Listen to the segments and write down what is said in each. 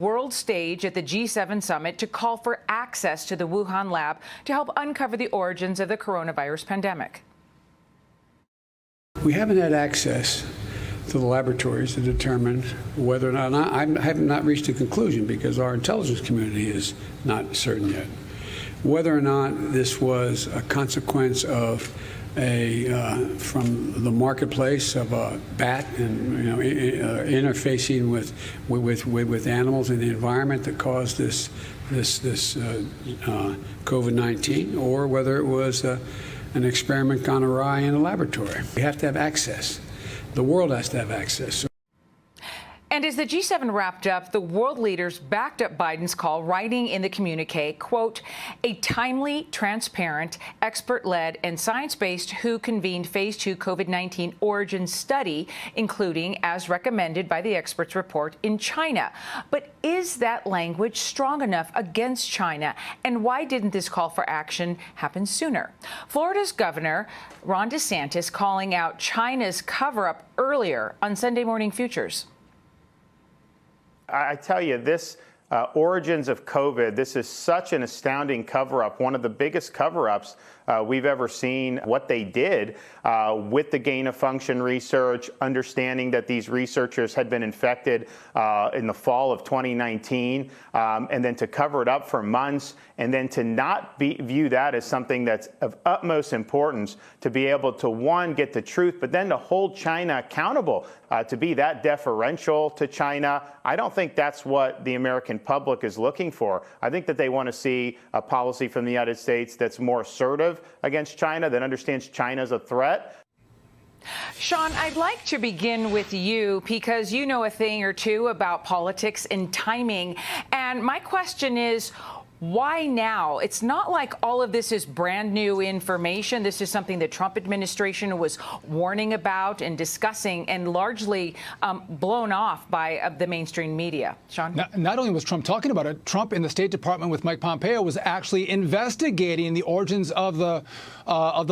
World stage at the G7 summit to call for access to the Wuhan lab to help uncover the origins of the coronavirus pandemic. We haven't had access to the laboratories to determine whether or not, I have not reached a conclusion because our intelligence community is not certain yet, whether or not this was a consequence of from the marketplace of a bat and interfacing with animals in the environment that caused this COVID-19, or whether it was an experiment gone awry in a laboratory. We have to have access. The world has to have access. And as the G7 wrapped up, the world leaders backed up Biden's call, writing in the communique, quote, a timely, transparent, expert-led and science-based WHO convened phase 2 COVID-19 origin study, including as recommended by the experts' report in China. But is that language strong enough against China? And why didn't this call for action happen sooner? Florida's Governor Ron DeSantis calling out China's cover-up earlier on Sunday Morning Futures. I tell you, this origins of COVID, this is such an astounding cover-up, one of the biggest cover-ups we've ever seen. What they did with the gain-of-function research, understanding that these researchers had been infected in the fall of 2019, and then to cover it up for months, and then to not view that as something that's of utmost importance to be able to, one, get the truth, but then to hold China accountable, to be that deferential to China. I don't think that's what the American public is looking for. I think that they want to see a policy from the United States that's more assertive against China, that understands China as a threat. Sean, I'd like to begin with you because you know a thing or two about politics and timing. And my question is, why now? It's not like all of this is brand new information. This is something the Trump administration was warning about and discussing, and largely blown off by the mainstream media. Sean? Not only was Trump talking about it, Trump in the State Department with Mike Pompeo was actually investigating the origins of the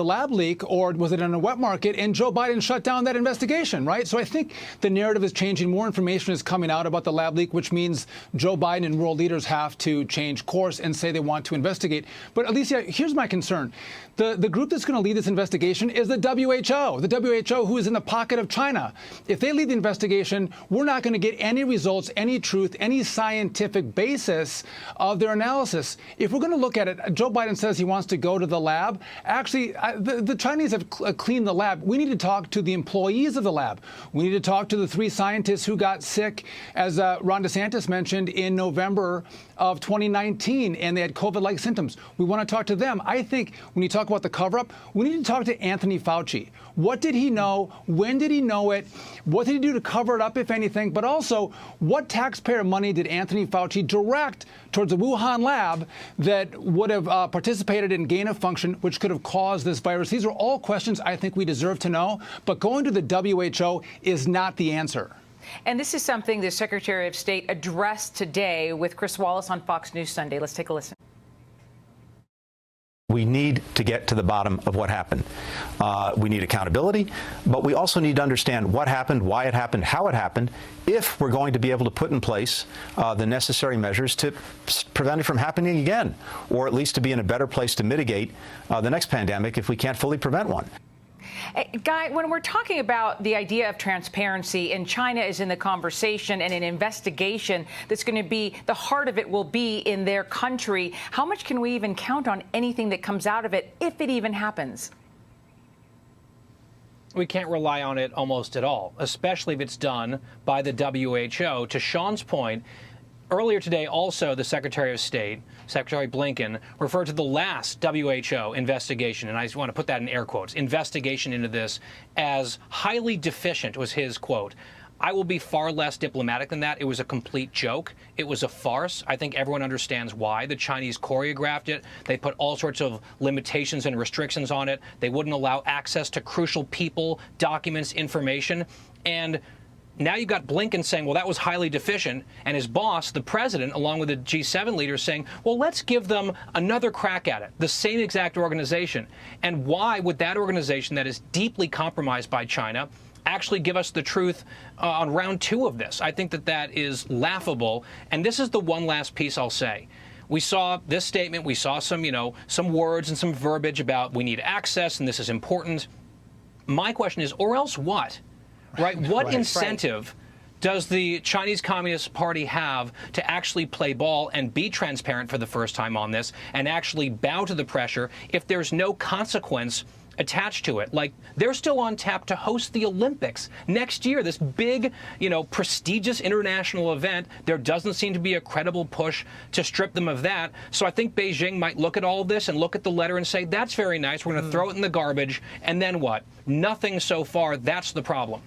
lab leak, or was it in a wet market? And Joe Biden shut down that investigation, right? So I think the narrative is changing. More information is coming out about the lab leak, which means Joe Biden and world leaders have to change course and say they want to investigate. But Alicia, here's my concern. The group that's going to lead this investigation is the WHO, who is in the pocket of China. If they lead the investigation, we're not going to get any results, any truth, any scientific basis of their analysis. If we're going to look at it, Joe Biden says he wants to go to the lab. Actually, the Chinese have cleaned the lab. We need to talk to the employees of the lab. We need to talk to the 3 scientists who got sick, as Ron DeSantis mentioned, in November of 2019, and they had COVID-like symptoms. We want to talk to them. I think when you talk about the cover-up, we need to talk to Anthony Fauci. What did he know? When did he know it? What did he do to cover it up, if anything? But also, what taxpayer money did Anthony Fauci direct towards the Wuhan lab that would have participated in gain-of-function, which could have caused this virus? These are all questions I think we deserve to know, but going to the WHO is not the answer. And this is something the Secretary of State addressed today with Chris Wallace on Fox News Sunday. Let's take a listen. We need to get to the bottom of what happened. We need accountability, but we also need to understand what happened, why it happened, how it happened, if we're going to be able to put in place the necessary measures to prevent it from happening again, or at least to be in a better place to mitigate the next pandemic if we can't fully prevent one. Guy, when we're talking about the idea of transparency, and China is in the conversation, and an investigation that's going to be, the heart of it will be in their country, how much can we even count on anything that comes out of it, if it even happens? We can't rely on it almost at all, especially if it's done by the WHO. To Sean's point, earlier today, also, the Secretary of State, Secretary Blinken, referred to the last WHO investigation, and I just want to put that in air quotes, investigation into this, as highly deficient, was his quote. I will be far less diplomatic than that. It was a complete joke. It was a farce. I think everyone understands why. The Chinese choreographed it. They put all sorts of limitations and restrictions on it. They wouldn't allow access to crucial people, documents, information. And now you've got Blinken saying, well, that was highly deficient, and his boss, the president, along with the G7 leaders, saying, well, let's give them another crack at it, the same exact organization. And why would that organization that is deeply compromised by China, actually give us the truth on round 2 of this. I think that that is laughable. And this is the one last piece I'll say. We saw this statement. We saw some, some words and some verbiage about we need access and this is important. My question is, or else what? Right? What incentive does the Chinese Communist Party have to actually play ball and be transparent for the first time on this and actually bow to the pressure if there's no consequence attached to it? Like, they're still on tap to host the Olympics next year, this big, prestigious international event. There doesn't seem to be a credible push to strip them of that. So I think Beijing might look at all of this and look at the letter and say, that's very nice. We're going to throw it in the garbage. And then what? Nothing so far. That's the problem.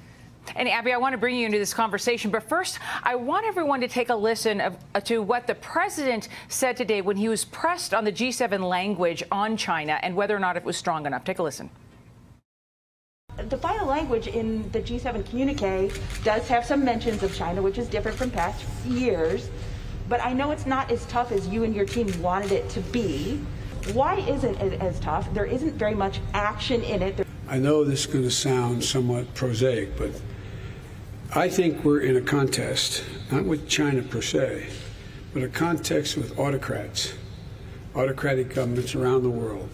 And Abby, I want to bring you into this conversation, but first, I want everyone to take a listen to what the president said today when he was pressed on the G7 language on China and whether or not it was strong enough. Take a listen. The final language in the G7 communique does have some mentions of China, which is different from past years, but I know it's not as tough as you and your team wanted it to be. Why isn't it as tough? There isn't very much action in it. I know this is going to sound somewhat prosaic, but I think we're in a contest, not with China per se, but a contest with autocrats, autocratic governments around the world,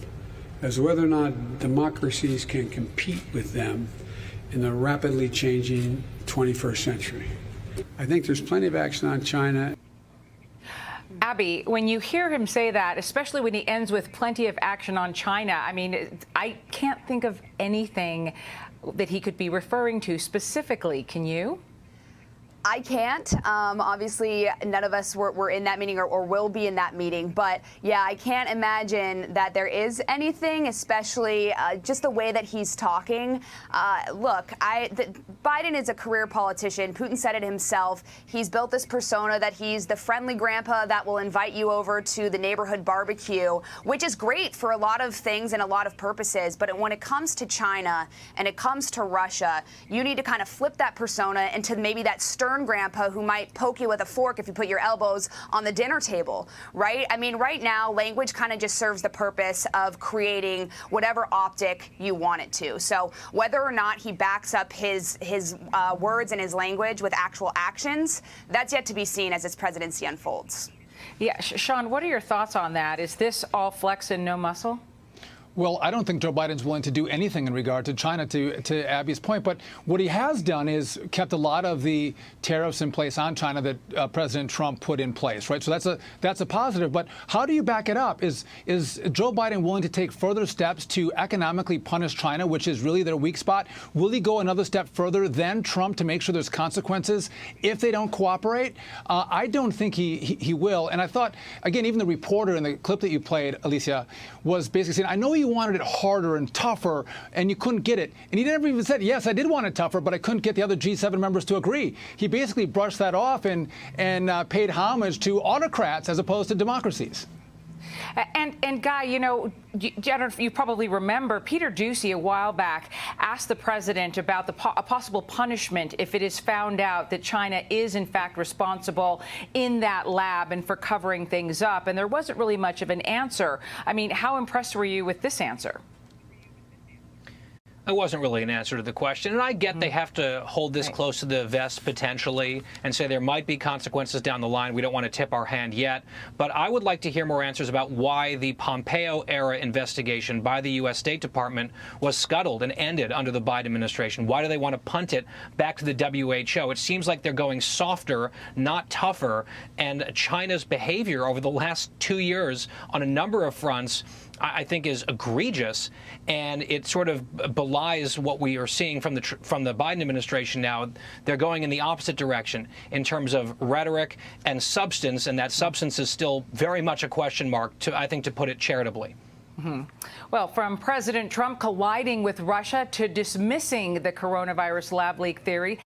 as to whether or not democracies can compete with them in the rapidly changing 21st century. I think there's plenty of action on China. Abby, when you hear him say that, especially when he ends with plenty of action on China, I mean, I can't think of anything that he could be referring to specifically. Can you? I can't. Obviously, none of us were in that meeting or will be in that meeting. But yeah, I can't imagine that there is anything, especially just the way that he's talking. Look, Biden is a career politician. Putin said it himself. He's built this persona that he's the friendly grandpa that will invite you over to the neighborhood barbecue, which is great for a lot of things and a lot of purposes. But when it comes to China and it comes to Russia, you need to kind of flip that persona into maybe that stern grandpa who might poke you with a fork if you put your elbows on the dinner table, right? I mean, right now, language kind of just serves the purpose of creating whatever optic you want it to. So whether or not he backs up his words and his language with actual actions, that's yet to be seen as his presidency unfolds. Yeah, Sean, what are your thoughts on that? Is this all flex and no muscle? Well, I don't think Joe Biden's willing to do anything in regard to China, to Abby's point. But what he has done is kept a lot of the tariffs in place on China that President Trump put in place, right? So that's a positive. But how do you back it up? Is Joe Biden willing to take further steps to economically punish China, which is really their weak spot? Will he go another step further than Trump to make sure there's consequences if they don't cooperate? I don't think he will. And I thought, again, even the reporter in the clip that you played, Alicia, was basically saying, I know you wanted it harder and tougher, and you couldn't get it. And he never even said, yes, I did want it tougher, but I couldn't get the other G7 members to agree. He basically brushed that off and paid homage to autocrats as opposed to democracies. And Guy, I don't know if you probably remember, Peter Doocy a while back asked the president about a possible punishment if it is found out that China is in fact responsible in that lab and for covering things up. And there wasn't really much of an answer. I mean, how impressed were you with this answer? It wasn't really an answer to the question. And I get they have to hold this close to the vest potentially and say there might be consequences down the line. We don't want to tip our hand yet. But I would like to hear more answers about why the Pompeo-era investigation by the U.S. State Department was scuttled and ended under the Biden administration. Why do they want to punt it back to the WHO? It seems like they're going softer, not tougher. And China's behavior over the last 2 years on a number of fronts I think is egregious, and it sort of belies what we are seeing from the Biden administration now. They're going in the opposite direction in terms of rhetoric and substance, and that substance is still very much a question mark, I think, to put it charitably. Mm-hmm. Well, from President Trump colliding with Russia to dismissing the coronavirus lab leak theory.